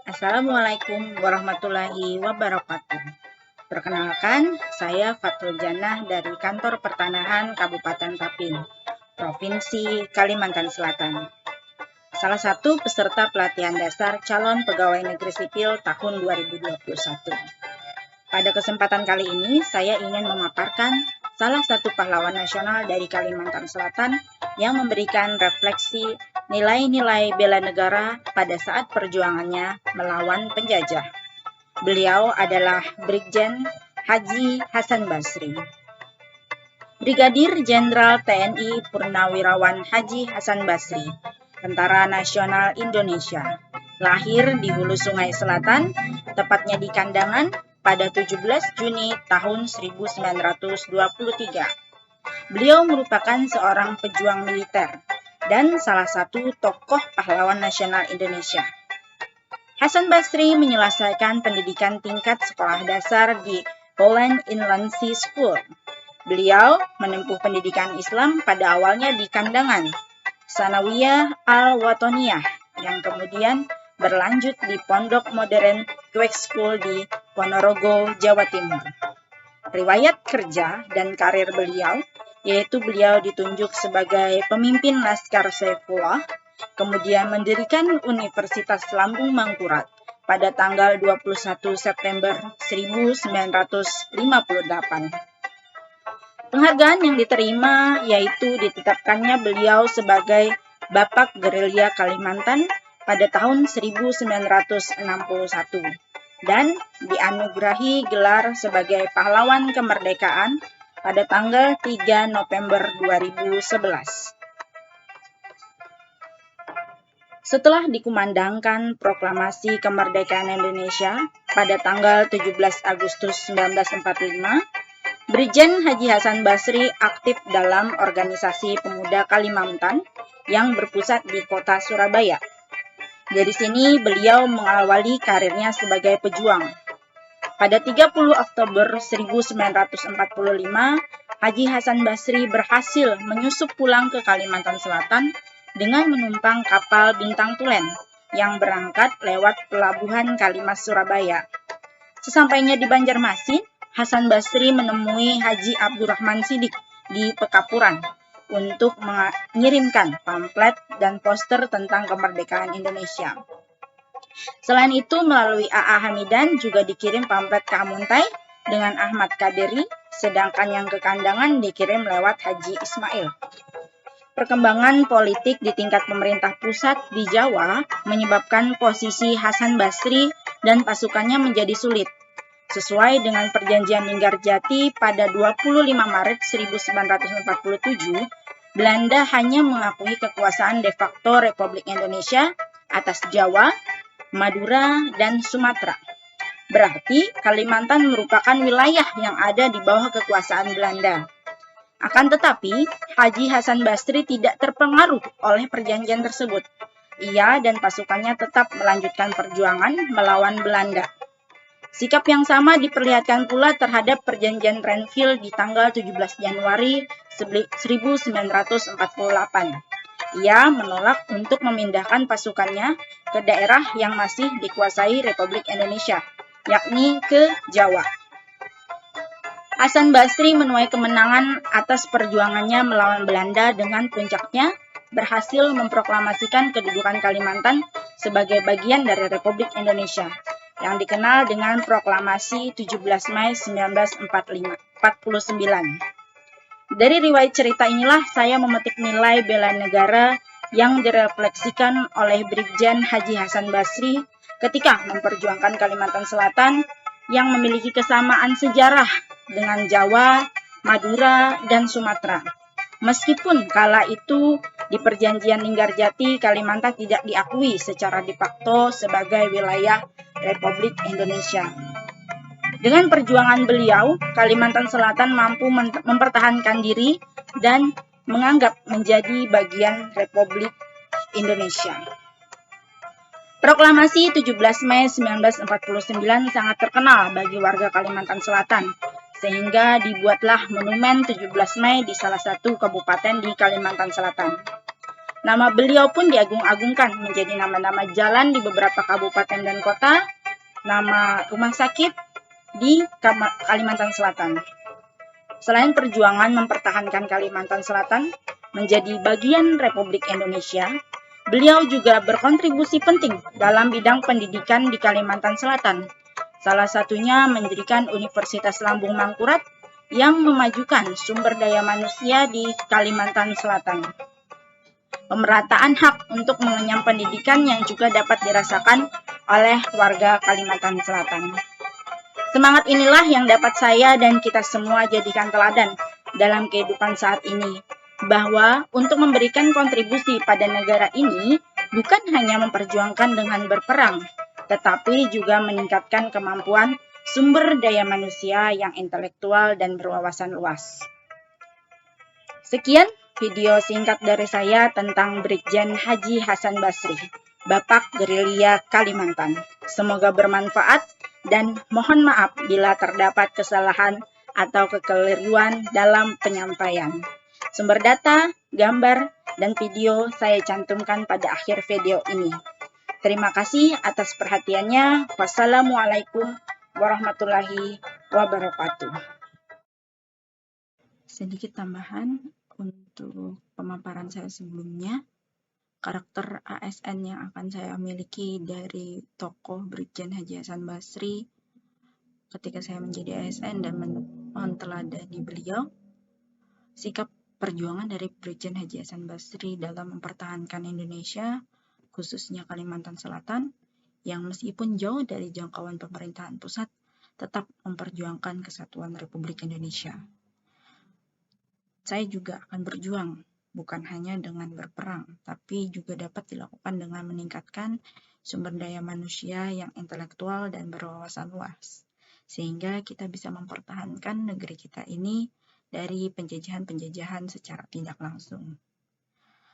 Assalamualaikum warahmatullahi wabarakatuh. Perkenalkan, saya Fatul Janah dari Kantor Pertanahan Kabupaten Tapin, Provinsi Kalimantan Selatan. Salah satu peserta pelatihan dasar calon pegawai negeri sipil tahun 2021. Pada kesempatan kali ini, saya ingin memaparkan salah satu pahlawan nasional dari Kalimantan Selatan yang memberikan refleksi nilai-nilai bela negara pada saat perjuangannya melawan penjajah. Beliau adalah Brigjen Haji Hasan Basri. Brigadir Jenderal TNI Purnawirawan Haji Hasan Basri, Tentara Nasional Indonesia, lahir di Hulu Sungai Selatan, tepatnya di Kandangan, pada 17 Juni tahun 1923. Beliau merupakan seorang pejuang militer dan salah satu tokoh pahlawan nasional Indonesia. Hasan Basri menyelesaikan pendidikan tingkat sekolah dasar di Holland Inland Sea School. Beliau menempuh pendidikan Islam pada awalnya di Kandangan, Sanawiyah Al-Watoniyah, yang kemudian berlanjut di Pondok Modern Quake School di Ponorogo, Jawa Timur. Riwayat kerja dan karir beliau, yaitu beliau ditunjuk sebagai pemimpin Laskar Saifullah, kemudian mendirikan Universitas Lambung Mangkurat pada tanggal 21 September 1958. Penghargaan yang diterima yaitu ditetapkannya beliau sebagai Bapak Gerilya Kalimantan pada tahun 1961 dan dianugerahi gelar sebagai Pahlawan Kemerdekaan pada tanggal 3 November 2011. Setelah dikumandangkan Proklamasi Kemerdekaan Indonesia pada tanggal 17 Agustus 1945, Brigjen Haji Hasan Basri aktif dalam organisasi pemuda Kalimantan yang berpusat di kota Surabaya. Dari sini beliau mengawali karirnya sebagai pejuang. Pada 30 Oktober 1945, Haji Hasan Basri berhasil menyusup pulang ke Kalimantan Selatan dengan menumpang kapal Bintang Tulen yang berangkat lewat pelabuhan Kalimas Surabaya. Sesampainya di Banjarmasin, Hasan Basri menemui Haji Abdurrahman Sidik di Pekapuran untuk mengirimkan pamflet dan poster tentang kemerdekaan Indonesia. Selain itu, melalui A.A. Hamidan juga dikirim pamflet ke Amuntai dengan Ahmad Kaderi, sedangkan yang ke Kandangan dikirim lewat Haji Ismail. Perkembangan politik di tingkat pemerintah pusat di Jawa menyebabkan posisi Hasan Basri dan pasukannya menjadi sulit. Sesuai dengan perjanjian Linggarjati pada 25 Maret 1947, Belanda hanya mengakui kekuasaan de facto Republik Indonesia atas Jawa, Madura, dan Sumatera. Berarti Kalimantan merupakan wilayah yang ada di bawah kekuasaan Belanda. Akan tetapi, Haji Hasan Basri tidak terpengaruh oleh perjanjian tersebut. Ia dan pasukannya tetap melanjutkan perjuangan melawan Belanda. Sikap yang sama diperlihatkan pula terhadap perjanjian Renville di tanggal 17 Januari 1948. Ia menolak untuk memindahkan pasukannya ke daerah yang masih dikuasai Republik Indonesia, yakni ke Jawa. Hasan Basri menuai kemenangan atas perjuangannya melawan Belanda dengan puncaknya berhasil memproklamasikan kedudukan Kalimantan sebagai bagian dari Republik Indonesia, yang dikenal dengan Proklamasi 17 Mei 1949. Dari riwayat cerita inilah saya memetik nilai bela negara yang direfleksikan oleh Brigjen Haji Hasan Basri ketika memperjuangkan Kalimantan Selatan yang memiliki kesamaan sejarah dengan Jawa, Madura, dan Sumatera. Meskipun kala itu di perjanjian Linggarjati Kalimantan tidak diakui secara de facto sebagai wilayah Republik Indonesia. Dengan perjuangan beliau, Kalimantan Selatan mampu mempertahankan diri dan menganggap menjadi bagian Republik Indonesia. Proklamasi 17 Mei 1949 sangat terkenal bagi warga Kalimantan Selatan, sehingga dibuatlah monumen 17 Mei di salah satu kabupaten di Kalimantan Selatan. Nama beliau pun diagung-agungkan menjadi nama-nama jalan di beberapa kabupaten dan kota, nama rumah sakit di Kalimantan Selatan. Selain perjuangan mempertahankan Kalimantan Selatan menjadi bagian Republik Indonesia, beliau juga berkontribusi penting dalam bidang pendidikan di Kalimantan Selatan. Salah satunya mendirikan Universitas Lambung Mangkurat yang memajukan sumber daya manusia di Kalimantan Selatan. Pemerataan hak untuk mengenyam pendidikan yang juga dapat dirasakan oleh warga Kalimantan Selatan. Semangat inilah yang dapat saya dan kita semua jadikan teladan dalam kehidupan saat ini, bahwa untuk memberikan kontribusi pada negara ini bukan hanya memperjuangkan dengan berperang, tetapi juga meningkatkan kemampuan sumber daya manusia yang intelektual dan berwawasan luas. Sekian video singkat dari saya tentang Brigjen Haji Hasan Basri, Bapak Gerilya Kalimantan. Semoga bermanfaat dan mohon maaf bila terdapat kesalahan atau kekeliruan dalam penyampaian. Sumber data, gambar, dan video saya cantumkan pada akhir video ini. Terima kasih atas perhatiannya. Wassalamualaikum warahmatullahi wabarakatuh. Sedikit tambahan untuk pemaparan saya sebelumnya, karakter ASN yang akan saya miliki dari tokoh Brigjen Haji Hasan Basri ketika saya menjadi ASN dan menteladani beliau, sikap perjuangan dari Brigjen Haji Hasan Basri dalam mempertahankan Indonesia, khususnya Kalimantan Selatan, yang meskipun jauh dari jangkauan pemerintahan pusat, tetap memperjuangkan kesatuan Republik Indonesia. Saya juga akan berjuang, bukan hanya dengan berperang, tapi juga dapat dilakukan dengan meningkatkan sumber daya manusia yang intelektual dan berwawasan luas, sehingga kita bisa mempertahankan negeri kita ini dari penjajahan-penjajahan secara tidak langsung.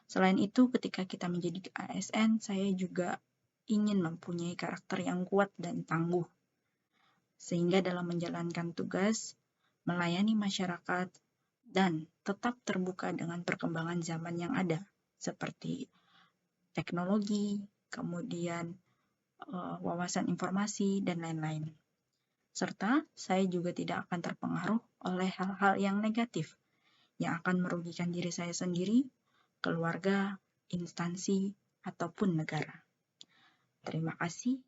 Selain itu, ketika kita menjadi ASN, saya juga ingin mempunyai karakter yang kuat dan tangguh, sehingga dalam menjalankan tugas, melayani masyarakat, dan tetap terbuka dengan perkembangan zaman yang ada, seperti teknologi, kemudian wawasan informasi, dan lain-lain. Serta saya juga tidak akan terpengaruh oleh hal-hal yang negatif, yang akan merugikan diri saya sendiri, keluarga, instansi, ataupun negara. Terima kasih.